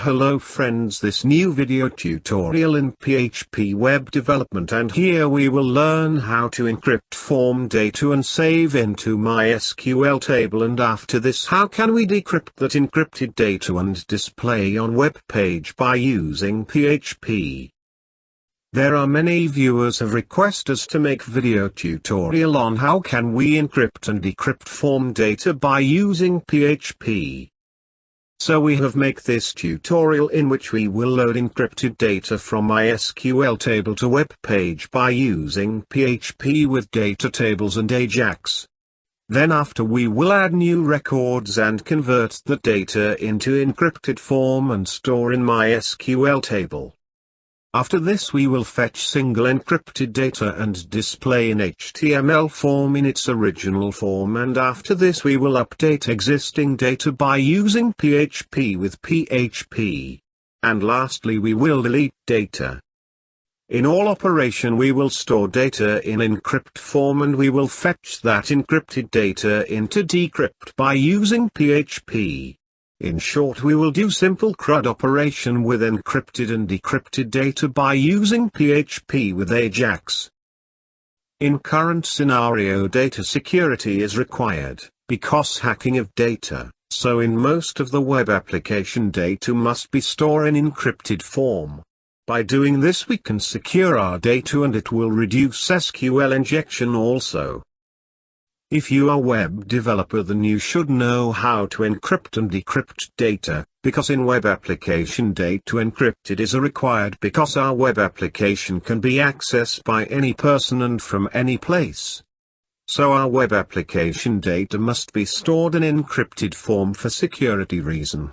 Hello friends, this new video tutorial in PHP web development, and here we will learn how to encrypt form data and save into MySQL table, and after this how can we decrypt that encrypted data and display on web page by using PHP. There are many viewers have requested us to make video tutorial on how can we encrypt and decrypt form data by using PHP. So we have make this tutorial in which we will load encrypted data from MySQL table to web page by using PHP with data tables and Ajax. Then after we will add new records and convert the data into encrypted form and store in MySQL table. After this we will fetch single encrypted data and display in HTML form in its original form, and after this we will update existing data by using PHP with PHP. And lastly we will delete data. In all operation we will store data in encrypt form, and we will fetch that encrypted data into decrypt by using PHP. In short, we will do simple CRUD operation with encrypted and decrypted data by using PHP with Ajax. In current scenario, data security is required, because hacking of data, so in most of the web application data must be stored in encrypted form. By doing this we can secure our data, and it will reduce SQL injection also. If you are web developer, then you should know how to encrypt and decrypt data, because in web application data encrypted is required because our web application can be accessed by any person and from any place. So our web application data must be stored in encrypted form for security reason.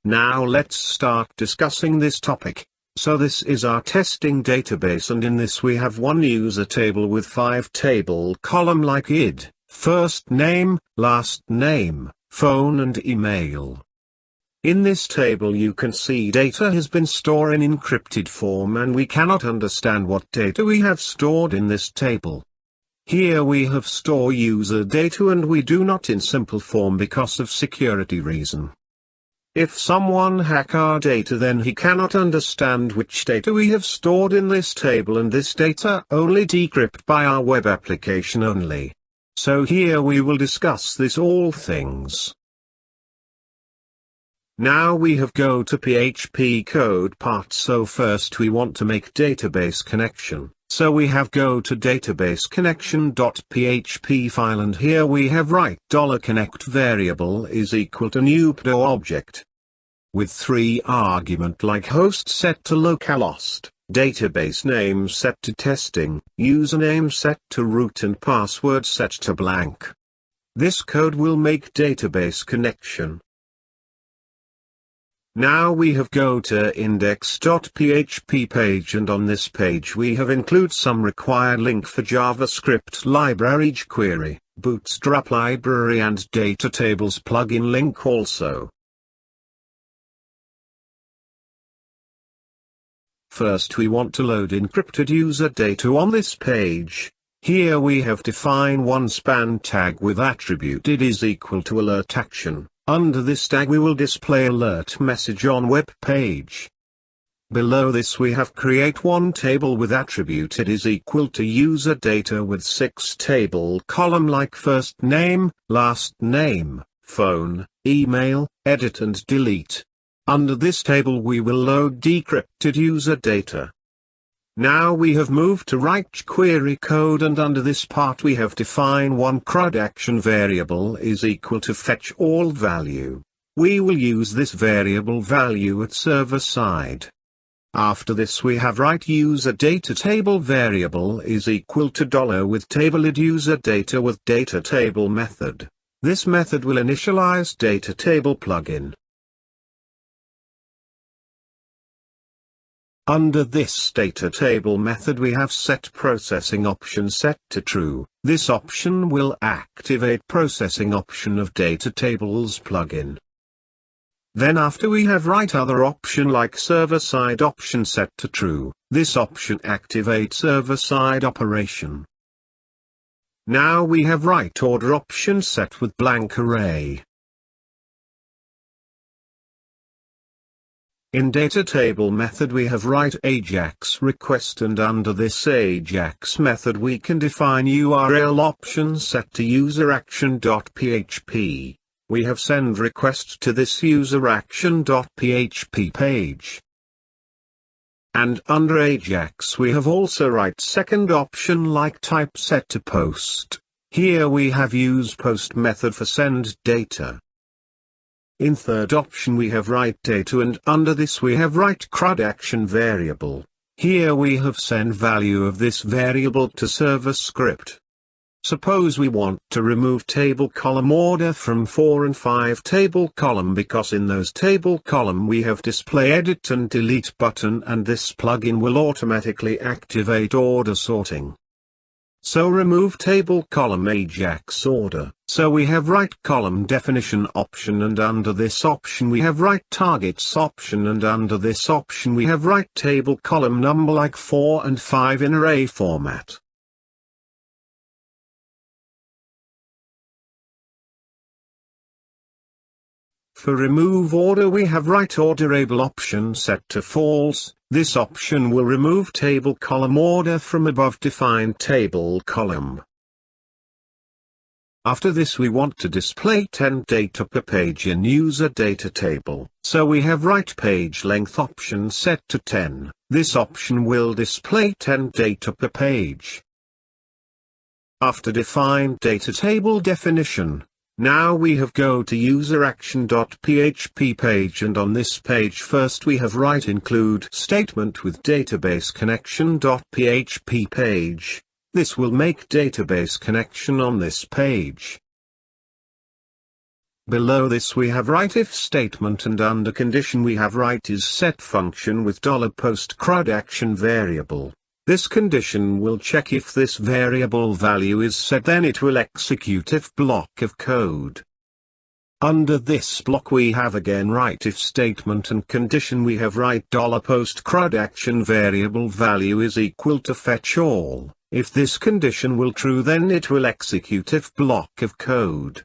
Now let's start discussing this topic. So this is our testing database, and in this we have one user table with 5 table column like id, first name, last name, phone and email. In this table you can see data has been stored in encrypted form, and we cannot understand what data we have stored in this table. Here we have store user data, and we do not in simple form because of security reason. If someone hack our data, then he cannot understand which data we have stored in this table, and this data only decrypt by our web application only. So here we will discuss this all things. Now we have go to PHP code part. So first we want to make database connection. So we have go to database connection.php file, and here we have write $connect variable is equal to new PDO object. With 3 argument like host set to localhost, database name set to testing, username set to root, and password set to blank. This code will make database connection. Now we have go to index.php page, and on this page we have include some required link for JavaScript library Jquery, Bootstrap library and Datatables plugin link also. First we want to load encrypted user data on this page. Here we have define one span tag with attribute id is equal to alert action. Under this tag we will display alert message on web page. Below this we have create one table with attribute id is equal to user data with 6 table column like first name, last name, phone, email, edit and delete. Under this table we will load decrypted user data. Now we have moved to write Jquery code, and under this part we have define one CRUD action variable is equal to fetch all value. We will use this variable value at server side. After this we have write user data table variable is equal to with table id user data with data table method. This method will initialize data table plugin. Under this data table method we have set processing option set to true. This option will activate processing option of Datatables plugin. Then after we have write other option like server-side option set to true, this option activates server-side operation. Now we have write order option set with blank array. In data table method we have write Ajax request, and under this Ajax method we can define URL option set to user action.php. We have send request to this user action.php page. And under Ajax we have also write second option like type set to post. Here we have use post method for send data. In third option we have write data, and under this we have write CRUD action variable. Here we have send value of this variable to server script. Suppose we want to remove table column order from 4 and 5 table column, because in those table column we have display edit and delete button, and this plugin will automatically activate order sorting. So remove table column Ajax order. So we have write column definition option, and under this option we have write targets option, and under this option we have write table column number like 4 and 5 in array format. For remove order we have write orderable option set to false. This option will remove table column order from above defined table column. After this we want to display 10 data per page in user data table, so we have write page length option set to 10. This option will display 10 data per page. After defined data table definition, now we have go to user action.php page, and on this page first we have write include statement with database connection.php page. This will make database connection on this page. Below this we have write if statement, and under condition we have write is set function with $post CRUD action variable. This condition will check if this variable value is set, then it will execute if block of code. Under this block we have again write if statement, and condition we have write $post CRUD action variable value is equal to fetch all. If this condition will true, then it will execute if block of code.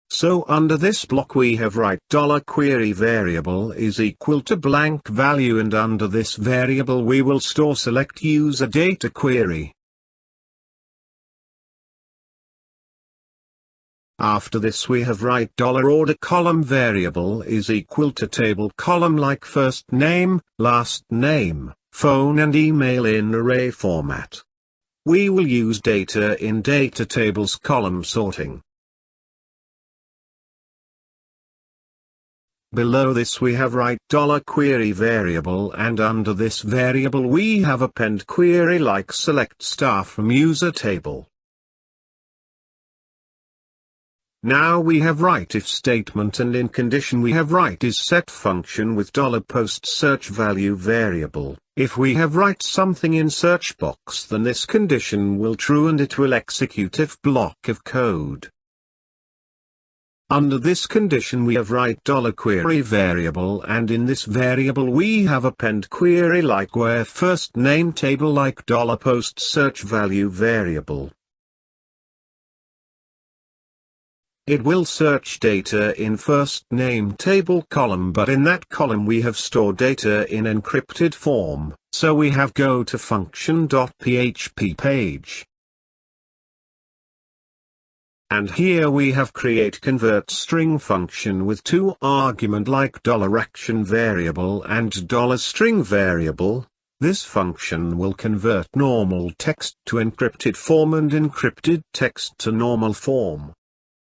So under this block we have write $query variable is equal to blank value, and under this variable we will store select user data query. After this we have write $order column variable is equal to table column like first name, last name, phone and email in array format. We will use data in data tables column sorting. Below this we have write $query variable, and under this variable we have append query like select star from user table. Now we have write if statement, and in condition we have write is set function with $post search value variable. If we have write something in search box, then this condition will true and it will execute if block of code. Under this condition we have write $query variable, and in this variable we have append query like where first name table like $post search value variable. It will search data in first name table column, but in that column we have stored data in encrypted form, so we have go to function.php page. And here we have create convert string function with two argument like $action variable and $string variable. This function will convert normal text to encrypted form and encrypted text to normal form.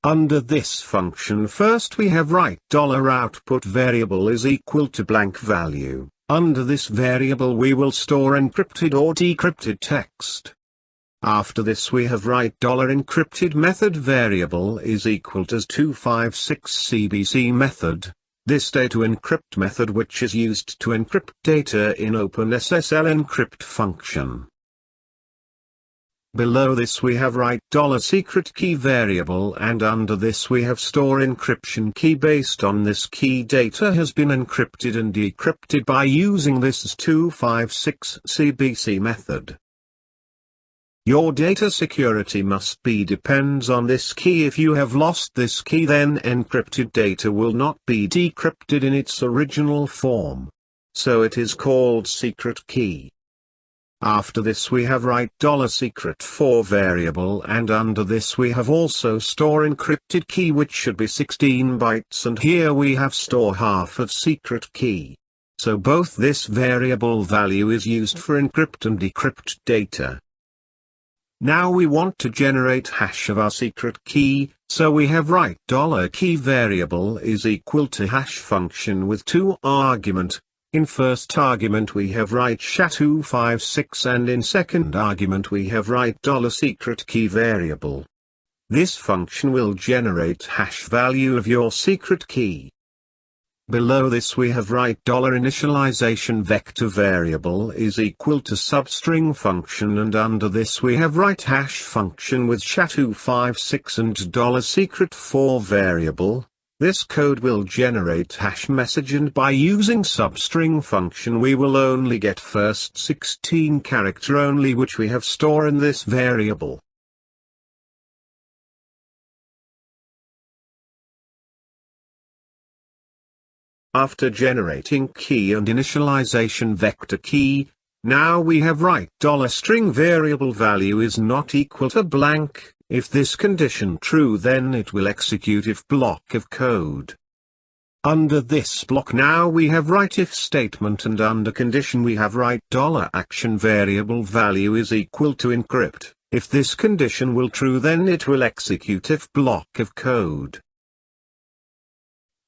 Under this function first we have write $output variable is equal to blank value. Under this variable we will store encrypted or decrypted text. After this we have write $encrypted method variable is equal to 256-CBC method. This data encrypt method which is used to encrypt data in OpenSSL encrypt function. Below this we have write $secret key variable, and under this we have store encryption key. Based on this key, data has been encrypted and decrypted by using this AES-256-CBC method. Your data security must be depends on this key. If you have lost this key, then encrypted data will not be decrypted in its original form. So it is called secret key. After this we have write $secret for variable, and under this we have also store encrypted key, which should be 16 bytes, and here we have store half of secret key. So both this variable value is used for encrypt and decrypt data. Now we want to generate hash of our secret key, so we have write $key variable is equal to hash function with two argument. In first argument we have write SHA-256, and in second argument we have write $secret key variable. This function will generate hash value of your secret key. Below this we have write $initialization vector variable is equal to substring function, and under this we have write hash function with SHA-256 and $secret for variable. This code will generate hash message, and by using substring function we will only get first 16 character only, which we have store in this variable. After generating key and initialization vector key, now we have write $string variable value is not equal to blank. If this condition true, then it will execute if block of code. Under this block now we have write if statement, and under condition we have write $action variable value is equal to encrypt. If this condition will true, then it will execute if block of code.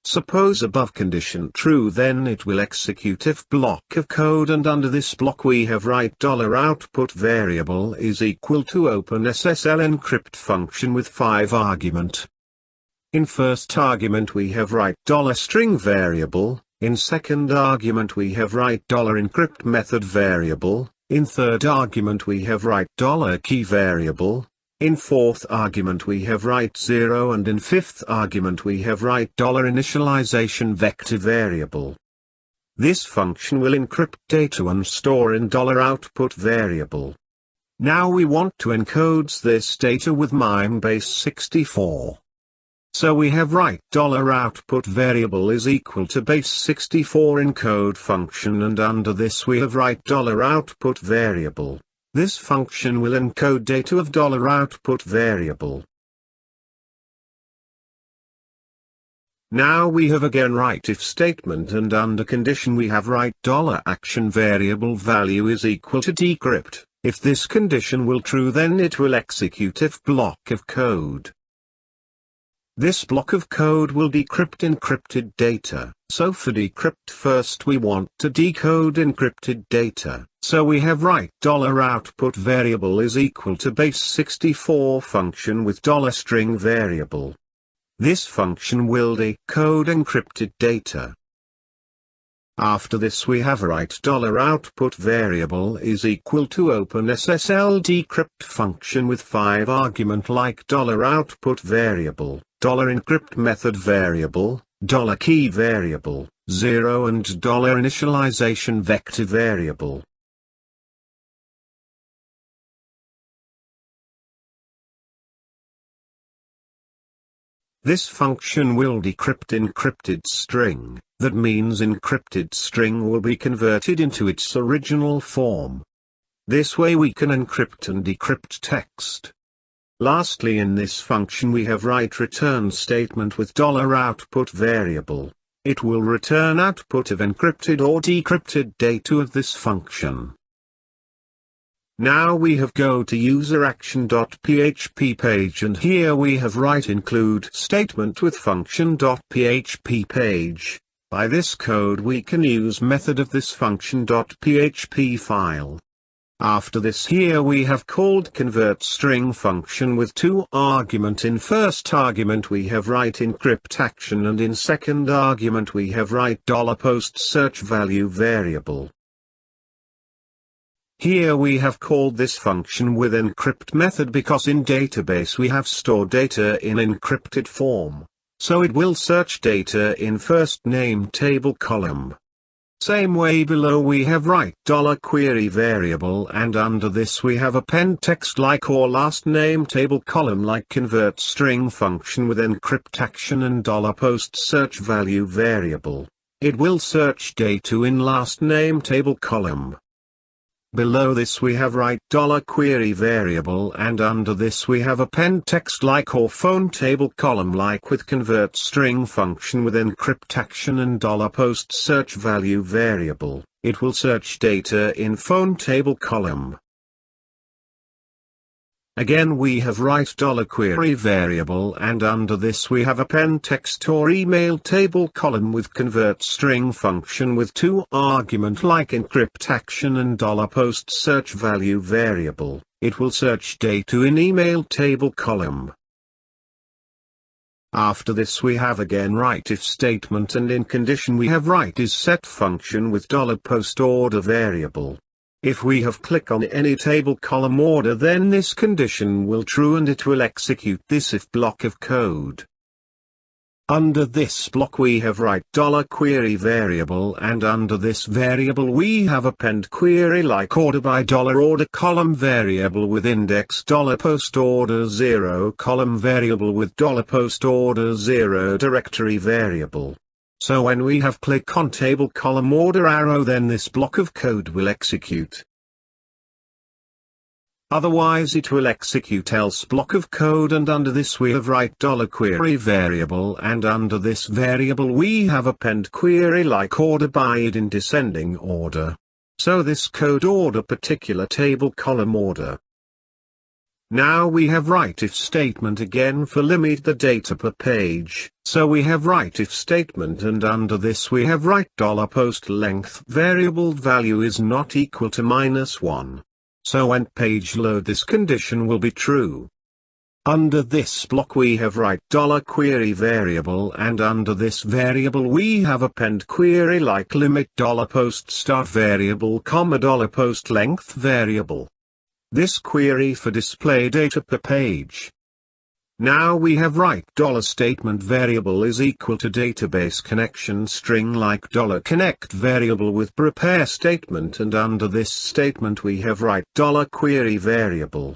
Suppose above condition true, then it will execute if block of code, and under this block we have write $output variable is equal to open SSL encrypt function with 5 argument. In first argument we have write $string variable, in second argument we have write $encrypt method variable, in third argument we have write $key variable. In fourth argument we have write 0, and in fifth argument we have write $initialization vector variable. This function will encrypt data and store in $output variable. Now we want to encode this data with MIME base 64. So we have write $output variable is equal to base 64 encode function, and under this we have write $output variable. This function will encode data of $output variable. Now we have again write if statement, and under condition we have write $action variable value is equal to decrypt. If this condition will true, then it will execute if block of code. This block of code will decrypt encrypted data. So for decrypt first we want to decode encrypted data. So we have write $output variable is equal to base 64 function with $string variable. This function will decode encrypted data. After this we have write $output variable is equal to open SSL decrypt function with 5 argument like $output variable, $encrypt method variable, $key variable, 0 and $initialization vector variable. This function will decrypt encrypted string. That means encrypted string will be converted into its original form. This way we can encrypt and decrypt text. Lastly, in this function we have write return statement with $output variable. It will return output of encrypted or decrypted data of this function. Now we have go to useraction.php page, and here we have write include statement with function.php page. By this code we can use method of this function.php file. After this here we have called convert string function with 2 argument. In first argument we have write encrypt action, and in second argument we have write $post search value variable. Here we have called this function with encrypt method because in database we have stored data in encrypted form. So it will search data in first name table column. Same way below we have write $query variable and under this we have append text like or last name table column like convert string function with encrypt action and $post search value variable. It will search data in last name table column. Below this we have write $query variable and under this we have append text like or phone table column like with convert string function with encrypt action and $post search value variable. It will search data in phone table column. Again we have write $query variable and under this we have append text or email table column with convert string function with two argument like encrypt action and $post search value variable. It will search data in email table column. After this we have again write if statement and in condition we have write is set function with $post order variable. If we have click on any table column order then this condition will true and it will execute this if block of code. Under this block we have write $query variable and under this variable we have append query like order by $order column variable with index $post order 0 column variable with $post order 0 directory variable. So when we have click on table column order arrow then this block of code will execute. Otherwise it will execute else block of code and under this we have write $query variable and under this variable we have append query like order by id in descending order. So this code order particular table column order. Now we have write if statement again for limit the data per page, so we have write if statement and under this we have write $post length variable value is not equal to -1. So when page load this condition will be true. Under this block we have write $query variable and under this variable we have append query like limit $post start variable comma $post length variable. This query for display data per page. Now we have write $statement variable is equal to database connection string like $connect variable with prepare statement and under this statement we have write $query variable.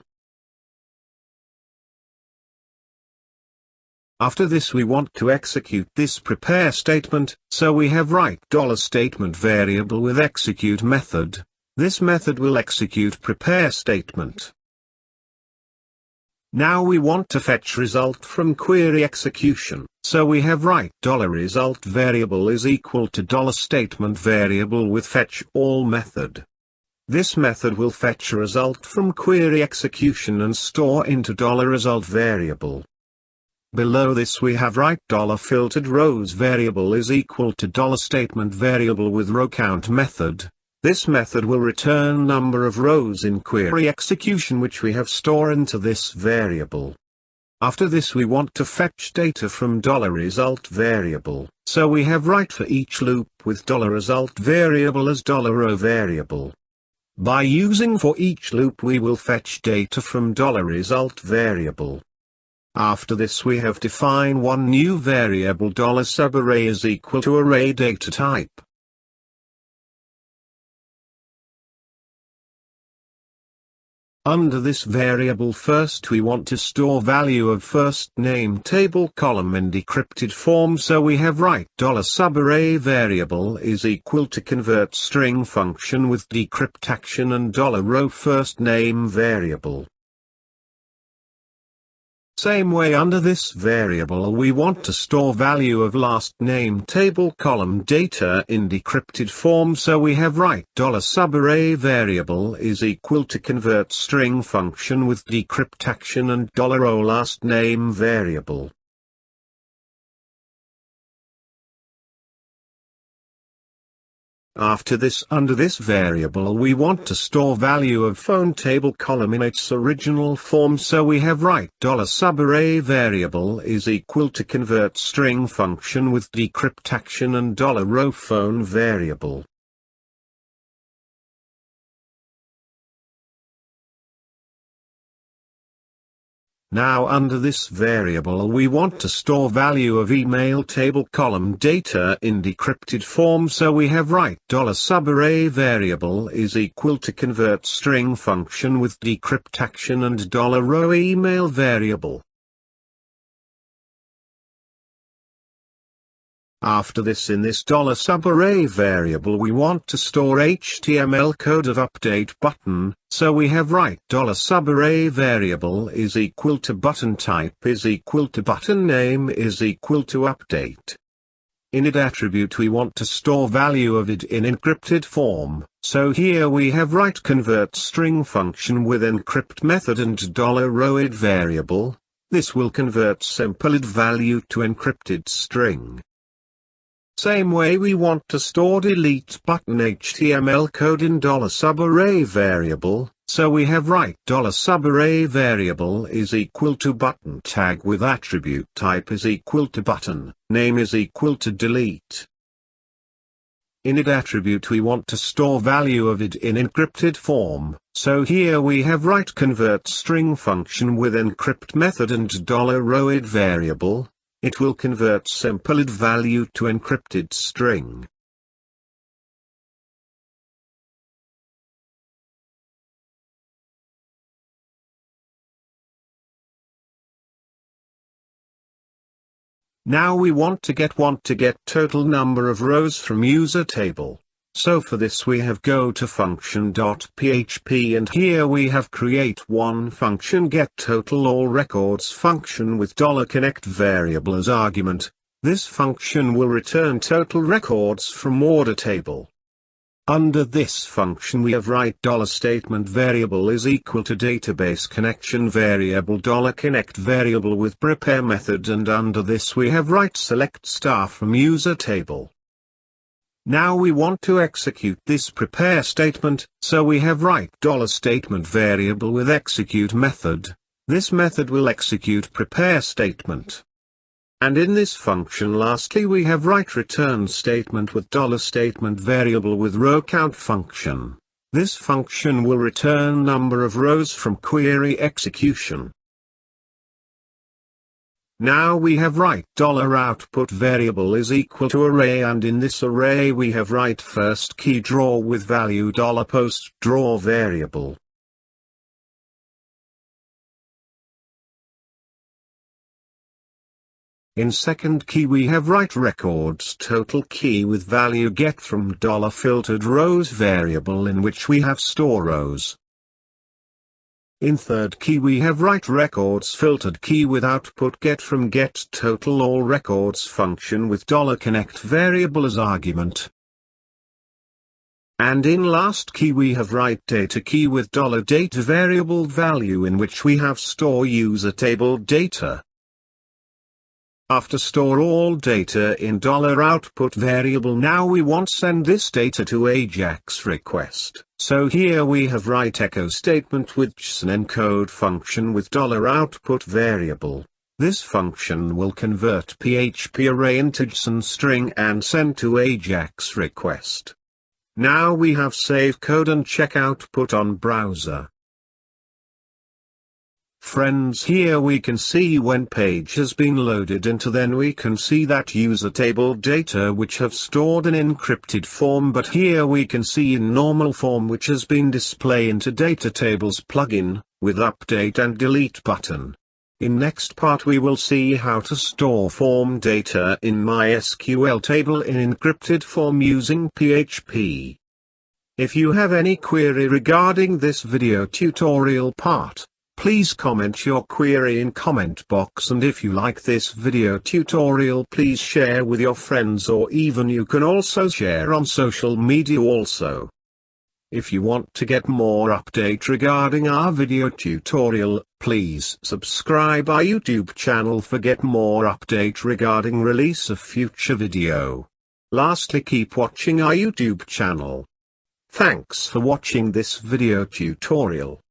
After this we want to execute this prepare statement, so we have write $statement variable with execute method. This method will execute prepare statement. Now we want to fetch result from query execution, so we have write $result variable is equal to $statement variable with fetch all method. This method will fetch a result from query execution and store into $result variable. Below this we have write $filtered rows variable is equal to $statement variable with row count method. This method will return number of rows in query execution which we have stored into this variable. After this we want to fetch data from $result variable, so we have write for each loop with $result variable as $row variable. By using for each loop we will fetch data from $result variable. After this we have defined one new variable $subarray is equal to array data type. Under this variable first we want to store value of first name table column in decrypted form, so we have write $subarray variable is equal to convert string function with decrypt action and $row first name variable. Same way under this variable we want to store value of last name table column data in decrypted form, so we have write $subarray variable is equal to convert string function with decrypt action and $row last name variable. After this under this variable we want to store value of phone table column in its original form, so we have write $subarray variable is equal to convert string function with decrypt action and $row phone variable. Now under this variable we want to store value of email table column data in decrypted form, so we have write $subarray variable is equal to convert string function with decrypt action and $row email variable. After this, in this $subarray variable we want to store HTML code of update button, so we have write $subarray variable is equal to button type is equal to button name is equal to update. In id attribute we want to store value of id in encrypted form, so here we have write convert string function with encrypt method and $row id variable. This will convert simple id value to encrypted string. Same way we want to store delete button HTML code in $subarray variable, so we have write $subarray variable is equal to button tag with attribute type is equal to button, name is equal to delete. In id attribute we want to store value of id in encrypted form, so here we have write convert string function with encrypt method and $row id variable. It will convert simple id value to encrypted string. Now we want to get total number of rows from user table. So for this we have go to function.php and here we have create one function get total all records function with $connect variable as argument. This function will return total records from order table. Under this function we have write $statement variable is equal to database connection variable $connect variable with prepare method, and under this we have write select star from user table. Now we want to execute this prepare statement, so we have write $statement variable with execute method. This method will execute prepare statement. And in this function lastly we have write return statement with $statement variable with row count function. This function will return number of rows from query execution. Now we have write $output variable is equal to array, and in this array we have write first key draw with value $post draw variable. In second key we have write records total key with value get from $filtered rows variable in which we have store rows. In third key we have write records filtered key with output get from get total all records function with $connect variable as argument. And in last key we have write data key with $data variable value in which we have store user table data. After store all data in $output variable, now we want send this data to Ajax request. So here we have write echo statement with JSON encode function with $output variable. This function will convert PHP array into JSON string and send to Ajax request. Now we have save code and check output on browser. Friends, here we can see when page has been loaded into, then we can see that user table data which have stored in encrypted form, but here we can see in normal form which has been displayed into Datatables plugin, with update and delete button. In next part we will see how to store form data in MySQL table in encrypted form using PHP. If you have any query regarding this video tutorial part, please comment your query in comment box, and if you like this video tutorial please share with your friends, or even you can also share on social media also. If you want to get more update regarding our video tutorial, please subscribe our YouTube channel for get more update regarding release of future video. Lastly, keep watching our YouTube channel. Thanks for watching this video tutorial.